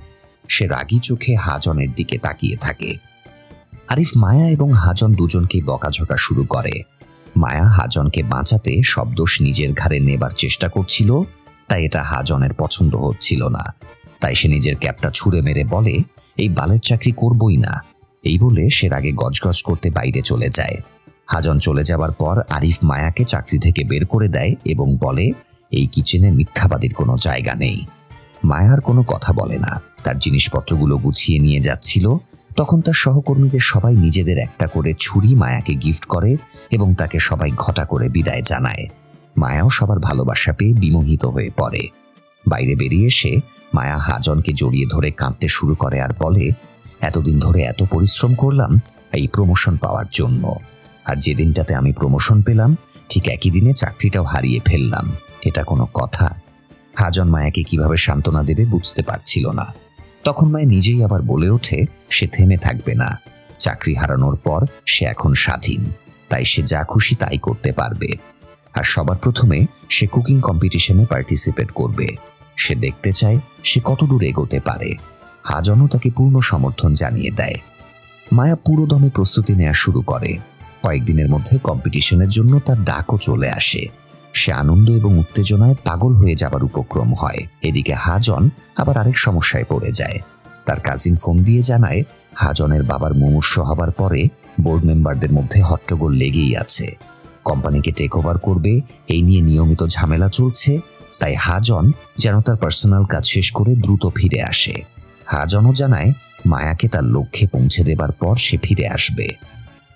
S1: সে রাগী চোখে হাজনের দিকে তাকিয়ে থাকে। আরিফ মায়া এবং হাজন দুজনকে বকাঝকা শুরু করে। মায়া হাজনকে বাঁচাতে সব দোষ নিজের ঘাড়ে নেবার চেষ্টা করছিল, তাই এটা হাজনের পছন্দ হচ্ছিল না। তাই সে নিজের ক্যাপটা ছুঁড়ে মেরে বলে এই বালের চাকরি করবই না। এই বলে সে রাগে গজগজ করতে বাইরে চলে যায়। হাজন চলে যাবার পর আরিফ মায়াকে চাকরি থেকে বের করে দেয় এবং বলে এই কিচেনে মিথ্যাবাদীর কোনো জায়গা নেই। মায়ার কোনো কথা বলে না। তার জিনিসপত্রগুলো গুছিয়ে নিয়ে যাচ্ছিল, তখন তার সহকর্মীদের সবাই নিজেদের একটা করে ছুরি মায়াকে গিফট করে এবং তাকে সবাই ঘটা করে বিদায় জানায়। মায়াও সবার ভালোবাসা পেয়ে বিমোহিত হয়ে পড়ে। বাইরে বেরিয়ে এসে মায়া হাজনকে জড়িয়ে ধরে কাঁদতে শুরু করে আর বলে এতদিন ধরে এত পরিশ্রম করলাম এই প্রমোশন পাওয়ার জন্য, আর যেদিনটাতে আমি প্রমোশন পেলাম ঠিক একই দিনে চাকরিটাও হারিয়ে ফেললাম। এটা কোনো কথা? হাজন মায়াকে কিভাবে সান্ত্বনা দেবে বুঝতে পারছিল না। তখন মায়া নিজেই আবার বলে ওঠে সে থেমে থাকবে না। চাকরি হারানোর পর সে এখন স্বাধীন। তাই সে যা খুশি তাই করতে পারবে। আর সবার প্রথমে সে কুকিং কম্পিটিশনে পার্টিসিপেট করবে। সে দেখতে চায় সে কত দূর এগোতে পারে। হাজনও তাকে পূর্ণ সমর্থন জানিয়ে দেয়। মায়া পুরো দমে প্রস্তুতি নেওয়া শুরু করে। কয়েকদিনের মধ্যে কম্পিটিশনের জন্য তার ডাকও চলে আসে। সে আনন্দ এবং উত্তেজনায় পাগল হয়ে যাবার উপক্রম হয়। এদিকে হাজন আবার আরেক সমস্যায় পড়ে যায়। তার কাজিন ফোন দিয়ে জানায় হাজনের বাবার মুমূর্ষ হবার পরে বোর্ড মেম্বারদের মধ্যে হট্টগোল লেগেই আছে। কোম্পানিকে টেক ওভার করবে এই নিয়ে নিয়মিত ঝামেলা চলছে। তাই হাজন যেন তার পার্সোনাল কাজ শেষ করে দ্রুত ফিরে আসে। হাজনও জানায় মায়াকে তার লক্ষ্যে পৌঁছে দেবার পর সে ফিরে আসবে।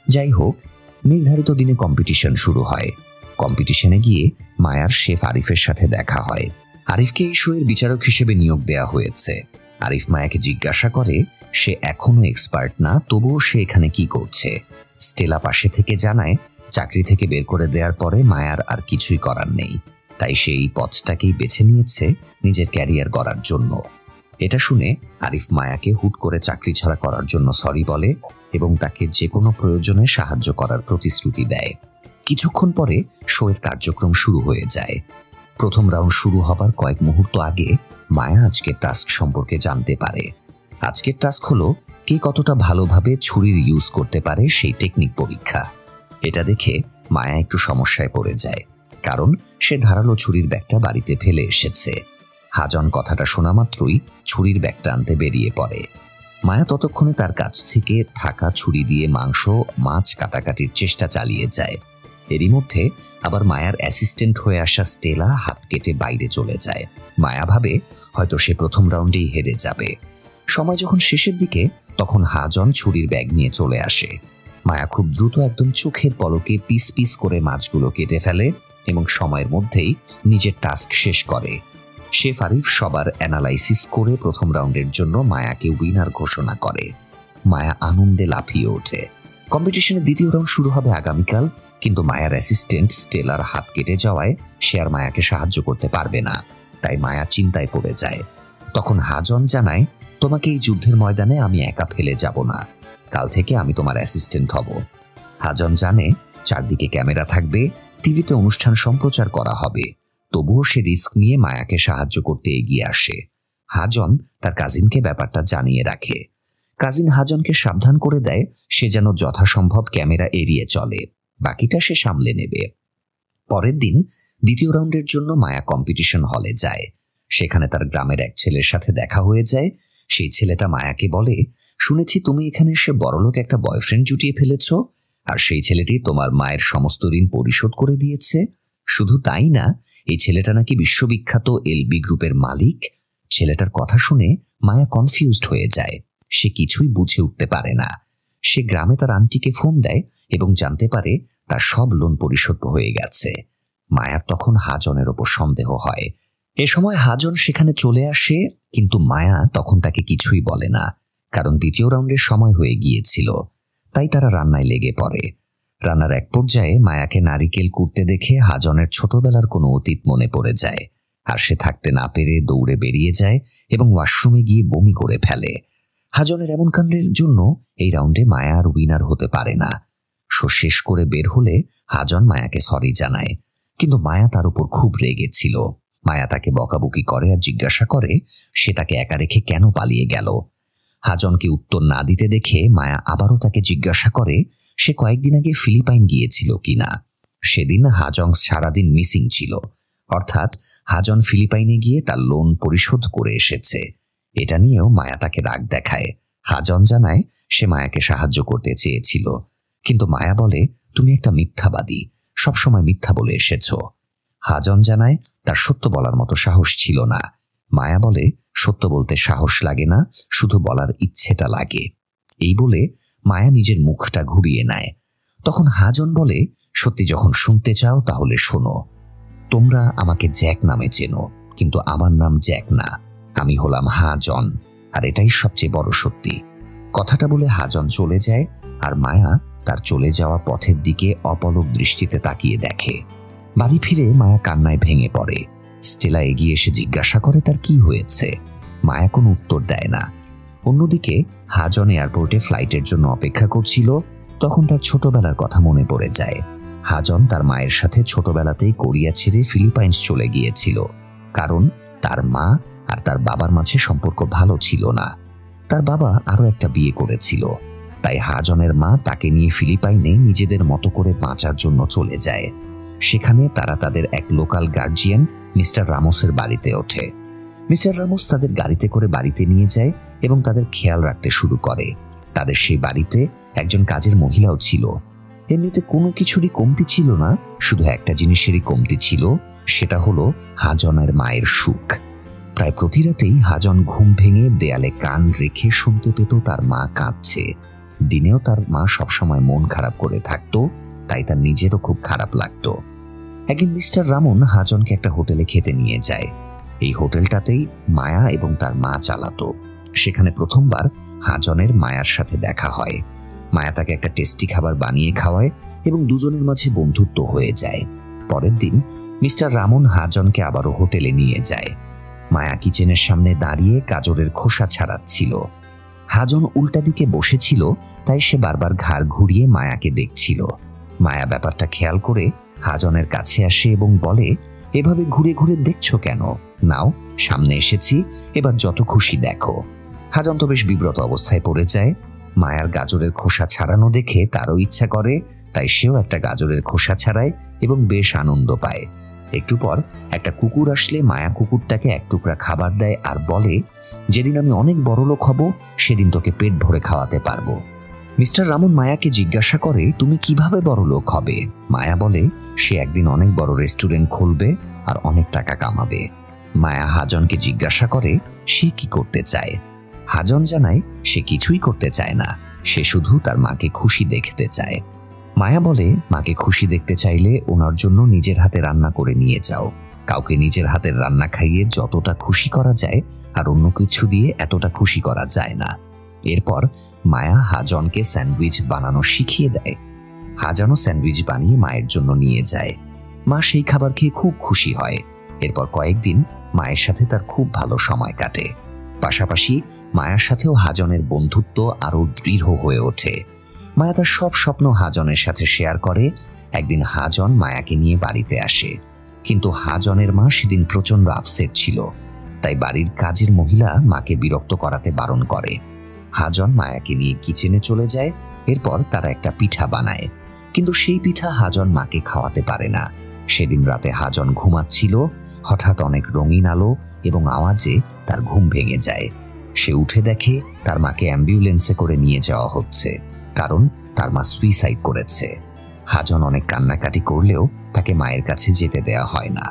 S1: যাই হোক, নির্ধারিত দিনে কম্পিটিশন শুরু হয়। কম্পিটিশনে গিয়ে মায়ার শেফ আরিফের সাথে দেখা হয়। আরিফকে এই শোয়ের বিচারক হিসেবে নিয়োগ দেওয়া হয়েছে। আরিফ মায়াকে জিজ্ঞাসা করে সে এখনো এক্সপার্ট না, তবুও সে এখানে কি করছে। স্টেলা পাশে থেকে জানায় চাকরি থেকে বের করে দেওয়ার পরে মায়ার আর কিছুই করার নেই, তাই সে এই পথটাকেই বেছে নিয়েছে নিজের ক্যারিয়ার গড়ার জন্য। এটা শুনে আরিফ মায়াকে হুট করে চাকরি ছাড়া করার জন্য সরি বলে এবং তাকে যে কোনো প্রয়োজনে সাহায্য করার প্রতিশ্রুতি দেয়। কিছুক্ষণ পরে শোয়ের কার্যক্রম শুরু হয়ে যায়। প্রথম রাউন্ড শুরু হবার কয়েক মুহূর্ত আগে মায়া আজকের টাস্ক সম্পর্কে জানতে পারে। আজকের টাস্ক হলো কে কতটা ভালোভাবে ছুরির ইউজ করতে পারে সেই টেকনিক পরীক্ষা। এটা দেখে মায়া একটু সমস্যায় পড়ে যায়, কারণ সে ধারালো ছুরির ব্যাগটা বাড়িতে ফেলে এসেছে। হাজন কথাটা শোনা মাত্রই ছুরির ব্যাগটা আনতে বেরিয়ে পড়ে। মায়া ততক্ষণে তার কাছ থেকে থাকা ছুরি দিয়ে মাংস মাছ কাটাকাটির চেষ্টা চালিয়ে যায়। এরই মধ্যে আবার মায়ার অ্যাসিস্ট্যান্ট হয়ে আসা স্টেলা হাত কেটে বাইরে চলে যায়। মায়া ভাবে হয়তো সে প্রথম রাউন্ডেই হেরে যাবে। সময় যখন শেষের দিকে তখন হাজন ছুরির ব্যাগ নিয়ে চলে আসে। মায়া খুব দ্রুত একদম চোখের পলকে পিস পিস করে মাছগুলো কেটে ফেলে এবং সময়ের মধ্যেই নিজের টাস্ক শেষ করে। শেফ আরিফ সবার অ্যানালাইসিস করে প্রথম রাউন্ডের জন্য মায়াকে উইনার ঘোষণা করে। মায়া আনন্দে লাফিয়ে ওঠে। কম্পিটিশনের দ্বিতীয় রাউন্ড শুরু হবে আগামীকাল, কিন্তু মায়ার অ্যাসিস্ট্যান্ট স্টেলার হাত কেটে যাওয়ায় সে আর মায়াকে সাহায্য করতে পারবে না। তাই মায়া চিন্তায় পড়ে যায়। তখন হাজন জানায় তোমাকে এই যুদ্ধের ময়দানে আমি একা ফেলে যাব না, কাল থেকে আমি তোমার অ্যাসিস্ট্যান্ট হব। হাজন জানে চারদিকে ক্যামেরা থাকবে, টিভিতে অনুষ্ঠান সম্প্রচার করা হবে, তবুও সে রিস্ক নিয়ে মায়াকে সাহায্য করতে এগিয়ে আসে। হাজন তার কাজিনকে ব্যাপারটা জানিয়ে রাখে। কাজিন হাজনকে সাবধান করে দেয় সে যেন যথাসম্ভব ক্যামেরা এড়িয়ে চলে, বাকিটা সে সামলে নেবে। পরের দিন দ্বিতীয় রাউন্ডের জন্য মায়া কম্পিটিশন হলে যায়। সেখানে তার গ্রামের এক ছেলের সাথে দেখা হয়ে যায়। সেই ছেলেটা মায়াকে বলে, শুনেছি তুমি এখানে এসে বড়লোক একটা বয়ফ্রেন্ড জুটিয়ে ফেলেছ, আর সেই ছেলেটি তোমার মায়ের সমস্ত ঋণ পরিশোধ করে দিয়েছে। শুধু তাই না, এই ছেলেটা নাকি বিশ্ববিখ্যাত এলবি গ্রুপের মালিক। ছেলেটার কথা শুনে মায়া কনফিউজড হয়ে যায়। সে কিছুই বুঝে উঠতে পারে না। সে গ্রামে তার আন্টিকে ফোন দেয় এবং জানতে পারে তার সব লোন পরিশোধ হয়ে গেছে। মায়ার তখন হাজনের ওপর সন্দেহ হয়। এ সময় হাজন সেখানে চলে আসে, কিন্তু মায়া তখন তাকে কিছুই বলে না, কারণ দ্বিতীয় রাউন্ডের সময় হয়ে গিয়েছিল। তাই তারা রান্নায় লেগে পড়ে। রান্নার এক পর্যায়ে মায়াকে নারিকেল কুটতে দেখে হাজনের ছোটবেলার কোনো অতীত মনে পড়ে যায়, আর সে থাকতে না পেরে দৌড়ে বেরিয়ে যায় এবং ওয়াশরুমে গিয়ে বমি করে ফেলে। হাজনের এমন কাণ্ডের জন্য এই রাউন্ডে মায়া আর উইনার হতে পারে না। শো শেষ করে বের হলে হাজন মায়াকে সরি জানায়, কিন্তু মায়া তার উপর খুব রেগেছিল। মায়া তাকে বকাবকি করে আর জিজ্ঞাসা করে সে তাকে একা রেখে কেন পালিয়ে গেল। হাজনকে উত্তর না দিতে দেখে মায়া আবারও তাকে জিজ্ঞাসা করে সে কয়েকদিন আগে ফিলিপাইন গিয়েছিল কিনা। সেদিন হাজন সারাদিন মিসিং ছিল, অর্থাৎ হাজন ফিলিপাইনে গিয়ে তার লোন পরিশোধ করে এসেছে। এটা নিয়েও মায়া তাকে রাগ দেখায়। হাজন জানায় সে মায়াকে সাহায্য করতে চেয়েছিল, কিন্তু মায়া বলে তুমি একটা মিথ্যাবাদী, সবসময় মিথ্যা বলে এসেছ। হাজন জানায় তার সত্য বলার মতো সাহস ছিল না। মায়া বলে সত্য বলতে সাহস লাগে না, শুধু বলার ইচ্ছেটা লাগে। এই বলে মায়া নিজের মুখটা ঘুরিয়ে নেয়। তখন হাজন বলে সত্যি যখন শুনতে চাও তাহলে শোনো, তোমরা আমাকে জ্যাক নামে চেনো, কিন্তু আমার নাম জ্যাক না, আমি হলাম হাজন, আর এটাই সবচেয়ে বড় সত্যি। কথাটা বলে হাজন চলে যায়, আর মায়া তার চলে যাওয়া পথের দিকে অপলক দৃষ্টিতে তাকিয়ে দেখে। বাড়ি ফিরে মায়া কান্নায় ভেঙে পড়ে। স্টেলা এগিয়ে এসে জিজ্ঞাসা করে তার কি হয়েছে। মায়া কোনো উত্তর দেয় না। অন্যদিকে হাজন এয়ারপোর্টে ফ্লাইটের জন্য অপেক্ষা করছিল, তখন তার ছোটবেলার কথা মনে পড়ে যায়। হাজন তার মায়ের সাথে ছোটবেলাতেই কোরিয়া ছেড়ে ফিলিপাইন্স চলে গিয়েছিল, কারণ তার মা আর তার বাবার মাঝে সম্পর্ক ভালো ছিল না। তার বাবা আরো একটা বিয়ে করেছিল, তাই হাজনের মা তাকে নিয়ে ফিলিপাইনে নিজেদের মতো করে বাঁচার জন্য চলে যায়। সেখানে তারা তাদের এক লোকাল গার্জিয়ান মিস্টার রামোসের বাড়িতে ওঠে। মিস্টার রামোস তাদের গাড়িতে করে বাড়িতে নিয়ে যায় এবং তাদের খেয়াল রাখতে শুরু করে। তাদের সেই বাড়িতে একজন কাজের মহিলাও ছিল। এমনিতে কোনো কিছুরই কমতি ছিল না, শুধু একটা জিনিসেরই কমতি ছিল, সেটা হলো হাজনের মায়ের সুখ। প্রায় প্রতি রাতেই হাজন ঘুম ভেঙে দেয়ালে কান রেখে শুনতে পেত তার মা কাঁদছে। দিনেও তার মা সবসময় মন খারাপ করে থাকতো, তাই তার নিজেরও খুব খারাপ লাগতো। একদিন মিস্টার রামন হাজনকে একটা হোটেলে খেতে নিয়ে যায়। এই হোটেলটাতেই মায়া এবং তার মা চালাতো। সেখানে প্রথমবার হাজনের মায়ার সাথে দেখা হয়। মায়া তাকে একটা টেস্টি খাবার বানিয়ে খাওয়ায় এবং দুজনের মাঝে বন্ধুত্ব হয়ে যায়। পরের দিন মিস্টার রামন হাজনকে আবারও হোটেলে নিয়ে যায়। মায়া কিচেনের সামনে দাঁড়িয়ে গাজরের খোসা ছাড়াচ্ছিল। হাজন উল্টা দিকে বসেছিল, তাই সে বারবার ঘাড় ঘুরিয়ে মায়াকে দেখছিল। মায়া ব্যাপারটা খেয়াল করে হাজনের কাছে আসে এবং বলে, এভাবে ঘুরে ঘুরে দেখছো কেন? নাও, সামনে এসেছি, এবার যত খুশি দেখো। হাজন তো বেশ বিব্রত অবস্থায় পড়ে যায়। মায়ার গাজরের খোসা ছাড়ানো দেখে তারও ইচ্ছা করে, তাই সেও একটা গাজরের খোসা ছাড়ায় এবং বেশ আনন্দ পায়। একটু পর একটা কুকুর আসলে মায়া কুকুরটাকে এক টুকরা খাবার দেয় আর বলে, যেদিন আমি অনেক বড়লোক হব সেদিন তোকে পেট ভরে খাওয়াতে পারবো। মিস্টার রামন মায়াকে জিজ্ঞাসা করে, তুমি কিভাবে বড়লোক হবে? মায়া বলে, সে একদিন অনেক বড় রেস্টুরেন্ট খুলবে আর অনেক টাকা কামাবে। মায়া হাজনকে জিজ্ঞাসা করে, সে কি করতে চায়? হাজন জানায়, সে কিছুই করতে চায় না, সে শুধু তার মাকে খুশি দেখতে চায়। মায়া বলে, মাকে খুশি দেখতে চাইলে ওনার জন্য নিজের হাতে রান্না করে নিয়ে যাও। কাউকে নিজের হাতের রান্না খাইয়ে যতটা খুশি করা যায় আর অন্য কিছু দিয়ে এতটা খুশি করা যায় না। এরপর মায়া হাজনকে স্যান্ডউইচ বানানো শিখিয়ে দেয়। হাজানও স্যান্ডউইচ বানিয়ে মায়ের জন্য নিয়ে যায়। মা সেই খাবার খেয়ে খুব খুশি হয়। এরপর কয়েকদিন মায়ের সাথে তার খুব ভালো সময় কাটে। পাশাপাশি মায়ার সাথেও হাজনের বন্ধুত্ব আরো দৃঢ় হয়ে ওঠে। মায়া তার সব স্বপ্ন হাজনের সাথে শেয়ার করে। একদিন হাজন মায়াকে নিয়ে বাড়িতে আসে, কিন্তু হাজনের মা সেদিন প্রচন্ড আপসেট ছিল, তাই বাড়ির কাজের মহিলা মাকে বিরক্ত করাতে বারণ করে। হাজন মায়াকে নিয়ে কিচেনে চলে যায়। এরপর তারা একটা পিঠা বানায়, কিন্তু সেই পিঠা হাজন মাকে খাওয়াতে পারে না। সেদিন রাতে হাজন ঘুমাচ্ছিল, হঠাৎ অনেক রঙিন আলো এবং আওয়াজে তার ঘুম ভেঙে যায়। সে উঠে দেখে তার মাকে অ্যাম্বুলেন্সে করে নিয়ে যাওয়া হচ্ছে, কারণ তার মা সুইসাইড করেছে। হাজন অনেক কান্নাকাটি করলেও তাকে মায়ের কাছে যেতে দেয়া হয় না।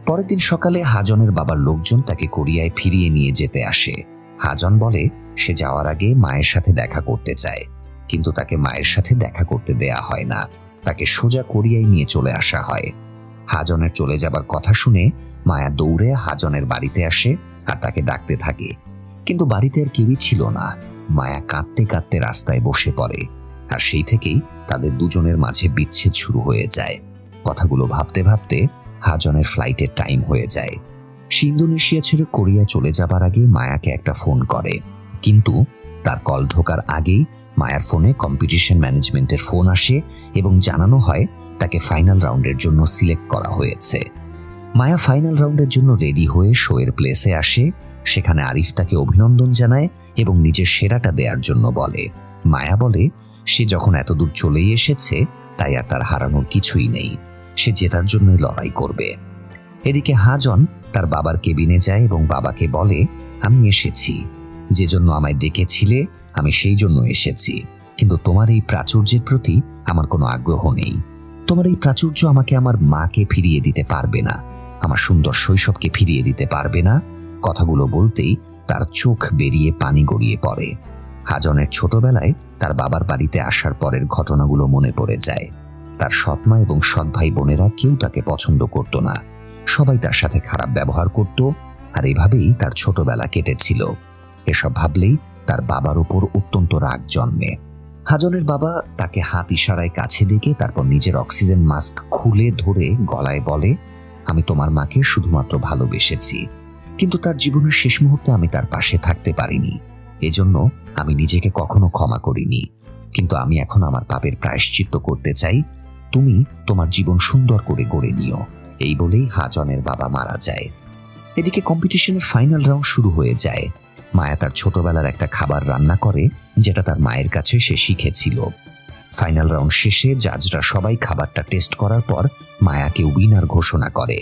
S1: পরের দিন সকালে হাজনের বাবার লোকজন তাকে কোরিয়ায় ফিরিয়ে নিয়ে যেতে আসে। হাজন বলে সে যাওয়ার আগে মায়ের সাথে দেখা করতে চায়, কিন্তু তাকে মায়ের সাথে দেখা করতে দেয়া হয় না। তাকে সোজা কোরিয়ায় নিয়ে চলে আসা হয়। হাজনের চলে যাবার কথা শুনে মায়া দৌড়ে হাজনের বাড়িতে আসে আর তাকে ডাকতে থাকে, কিন্তু বাড়িতে আর কেউই ছিল না। মায়া কাঁদতে কাঁদতে রাস্তায় বসে পড়ে, আর সেই থেকেই তাদের দুজনের মাঝে বিচ্ছেদ শুরু হয়ে যায়। কথাগুলো ভাবতে ভাবতে হাজনের ফ্লাইটের টাইম হয়ে যায়। সে ইন্দোনেশিয়া ছেড়ে কোরিয়া চলে যাবার আগে মায়াকে একটা ফোন করে, কিন্তু তার কল ঢোকার আগেই মায়ার ফোনে কম্পিটিশন ম্যানেজমেন্টের ফোন আসে এবং জানানো হয় তাকে ফাইনাল রাউন্ডের জন্য সিলেক্ট করা হয়েছে। মায়া ফাইনাল রাউন্ডের জন্য রেডি হয়ে শোয়ের প্লেসে আসে। সেখানে আরিফ তাকে অভিনন্দন জানায় এবং নিজের সেরাটা দেওয়ার জন্য বলে। মায়া বলে সে যখন এতদূর চলেই এসেছে, তাই আর তার হারানোর কিছুই নেই, সে জেতার জন্যই লড়াই করবে। এদিকে হাজন তার বাবার কেবিনে যায় এবং বাবাকে বলে, আমি এসেছি, যে জন্য আমায় ডেকেছিলে আমি সেই জন্য এসেছি, কিন্তু তোমার এই প্রাচুর্যের প্রতি আমার কোনো আগ্রহ নেই। তোমার এই প্রাচুর্য আমাকে আমার মাকে ফিরিয়ে দিতে পারবে না, আমার সুন্দর শৈশবকে ফিরিয়ে দিতে পারবে না। কথাগুলো বলতেই তার চোখ বেরিয়ে পানি গড়িয়ে পড়ে। হাজনের ছোটবেলায় তার বাবার বাড়িতে আসার পরের ঘটনাগুলো মনে পড়ে যায়। তার সৎ মা এবং সৎ ভাই বোনেরা কেউ তাকে পছন্দ করত না, সবাই তার সাথে খারাপ ব্যবহার করত, আর এভাবেই তার ছোটবেলা কেটেছিল। এসব ভাবলেই তার বাবার উপর অত্যন্ত রাগ জন্মে। হাজনের বাবা তাকে হাত ইশারায় কাছে ডেকে তারপর নিজের অক্সিজেন মাস্ক খুলে ধরে গলায় বলে, আমি তোমার মাকে শুধুমাত্র ভালোবেসেছি, কিন্তু তার জীবনের শেষ মুহূর্তে আমি তার পাশে থাকতে পারিনি, এজন্য আমি নিজেকে কখনো ক্ষমা করিনি। কিন্তু আমি এখন আমার পাপের প্রায়শ্চিত্ত করতে চাই। তুমি তোমার জীবন সুন্দর করে গড়ে নিও। এই বলেই হাজনের বাবা মারা যায়। এদিকে কম্পিটিশনের ফাইনাল রাউন্ড শুরু হয়ে যায়। মায়া তার ছোটবেলার একটা খাবার রান্না করে, যেটা তার মায়ের কাছে সে শিখেছিল। ফাইনাল রাউন্ড শেষে জাজরা সবাই খাবারটা টেস্ট করার পর মায়াকে উইনার ঘোষণা করে।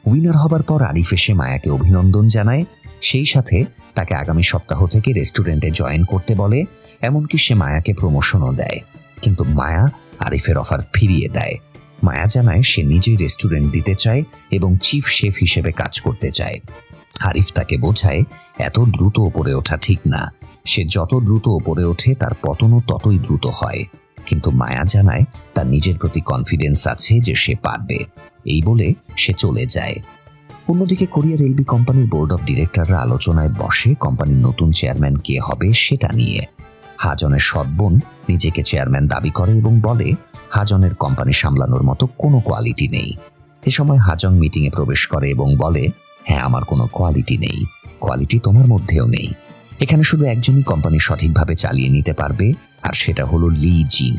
S1: উইনার হবার পর আরিফ এসে মায়াকে অভিনন্দন জানায়, সেই সাথে তাকে আগামী সপ্তাহ থেকে রেস্টুরেন্টে জয়েন করতে বলে। এমনকি সে মায়াকে প্রমোশনও দেয়, কিন্তু মায়া আরিফের অফার ফিরিয়ে দেয়। মায়া জানায় সে নিজেই রেস্টুরেন্ট দিতে চায় এবং চিফ শেফ হিসেবে কাজ করতে চায়। আরিফ তাকে বোঝায় এত দ্রুত ওপরে ওঠা ঠিক না, সে যত দ্রুত ওপরে ওঠে তার পতনও ততই দ্রুত হয়। কিন্তু মায়া জানায় তার নিজের প্রতি কনফিডেন্স আছে যে সে পারবে। এই বলে সে চলে যায়। অন্যদিকে কোরিয়ার এলবি কোম্পানির বোর্ড অফ ডিরেক্টররা আলোচনায় বসে কোম্পানির নতুন চেয়ারম্যান কে হবে সেটা নিয়ে। হাজনের সৎ বোন নিজেকে চেয়ারম্যান দাবি করে এবং বলে হাজনের কোম্পানি সামলানোর মতো কোনো কোয়ালিটি নেই। এ সময় হাজং মিটিংয়ে প্রবেশ করে এবং বলে, হ্যাঁ, আমার কোনো কোয়ালিটি নেই, কোয়ালিটি তোমার মধ্যেও নেই। এখানে শুধু একজনই কোম্পানি সঠিকভাবে চালিয়ে নিতে পারবে, আর সেটা হলো লি জিন।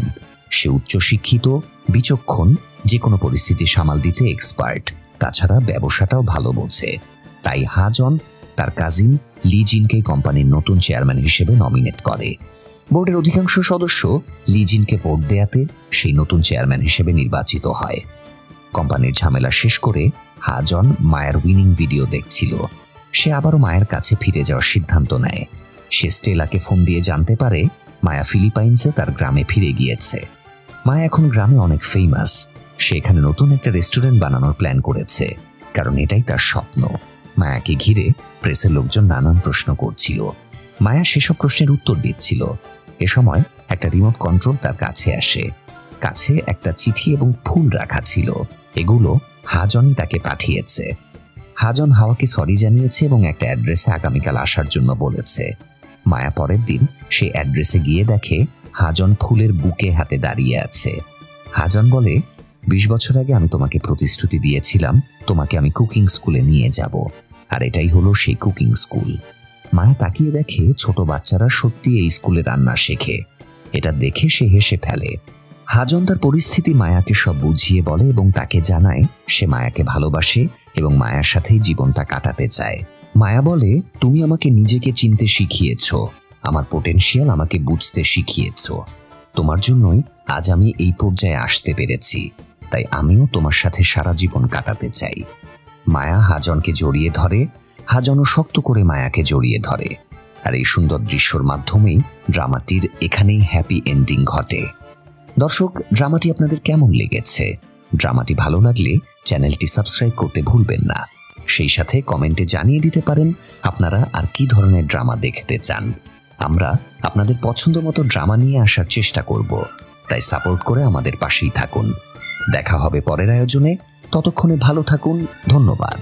S1: সে উচ্চশিক্ষিত, বিচক্ষণ, যে কোনো পরিস্থিতি সামাল দিতে এক্সপার্ট, তাছাড়া ব্যবসাটাও ভালো বোঝে। তাই হাজন তার কাজিন লি জিনকে কোম্পানির নতুন চেয়ারম্যান হিসেবে নমিনেট করে। বোর্ডের অধিকাংশ সদস্য লি জিনকে ভোট দেয়াতে সেই নতুন চেয়ারম্যান হিসেবে নির্বাচিত হয়। কোম্পানির ঝামেলা শেষ করে হাজন মায়ের উইনিং ভিডিও দেখছিল। সে আবারও মায়ের কাছে ফিরে যাওয়ার সিদ্ধান্ত নেয়। সে স্টেলাকে ফোন দিয়ে জানতে পারে মায়া ফিলিপাইন্সে তার গ্রামে ফিরে গিয়েছে। মায়া এখন গ্রামে অনেক ফেমাস। সে এখানে নতুন একটা রেস্টুরেন্ট বানানোর প্ল্যান করেছে, কারণ এটাই তার স্বপ্ন। মায়াকে ঘিরে প্রেসের লোকজন নানান প্রশ্ন করছিল। মায়া সেসব প্রশ্নের উত্তর দিচ্ছিল। এ সময় একটা রিমোট কন্ট্রোল তার কাছে আসে। কাছে একটা চিঠি এবং ফুল রাখা ছিল। এগুলো হাজনই তাকে পাঠিয়েছে। হাজন হাওয়াকে সরি জানিয়েছে এবং একটা অ্যাড্রেসে আগামীকাল আসার জন্য বলেছে। মায়া পরের দিন সে অ্যাড্রেসে গিয়ে দেখে হাজন ফুলের বুকে হাতে দাঁড়িয়ে আছে। হাজন বলে, 20 বছর আগে আমি তোমাকে প্রতিশ্রুতি দিয়েছিলাম তোমাকে আমি কুকিং স্কুলে নিয়ে যাব, আর এটাই হলো সেই কুকিং স্কুল। মায়া তাকিয়ে দেখে ছোট বাচ্চারা সত্যি এই স্কুলে রান্না শেখে। এটা দেখে সে হেসে ফেলে। হাজন তার পরিস্থিতি মায়াকে সব বুঝিয়ে বলে এবং তাকে জানায় সে মায়াকে ভালোবাসে এবং মায়ার সাথেই জীবনটা কাটাতে চায়। মায়া বলে, তুমি আমাকে নিজেকে চিনতে শিখিয়েছ, আমার পোটেনশিয়াল আমাকে বুঝতে শিখিয়েছ। তোমার জন্যই আজ আমি এই পর্যায়ে আসতে পেরেছি, তাই আমিও তোমার সাথে সারা জীবন কাটাতে চাই। মায়া হাজনকে জড়িয়ে ধরে, হাজনও শক্ত করে মায়াকে জড়িয়ে ধরে। আর এই সুন্দর দৃশ্যর মাধ্যমেই ড্রামাটির এখানেই হ্যাপি এন্ডিং ঘটে। দর্শক, ড্রামাটি আপনাদের কেমন লেগেছে? ড্রামাটি ভালো লাগলে চ্যানেলটি সাবস্ক্রাইব করতে ভুলবেন না। সেই সাথে কমেন্টে জানিয়ে দিতে পারেন আপনারা আর কি ধরনের ড্রামা দেখতে চান। আমরা আপনাদের পছন্দ মতো ড্রামা নিয়ে আসার চেষ্টা করব, তাই সাপোর্ট করে আমাদের পাশেই থাকুন। দেখা হবে পরের আয়োজনে। ততক্ষণে ভালো থাকুন। ধন্যবাদ।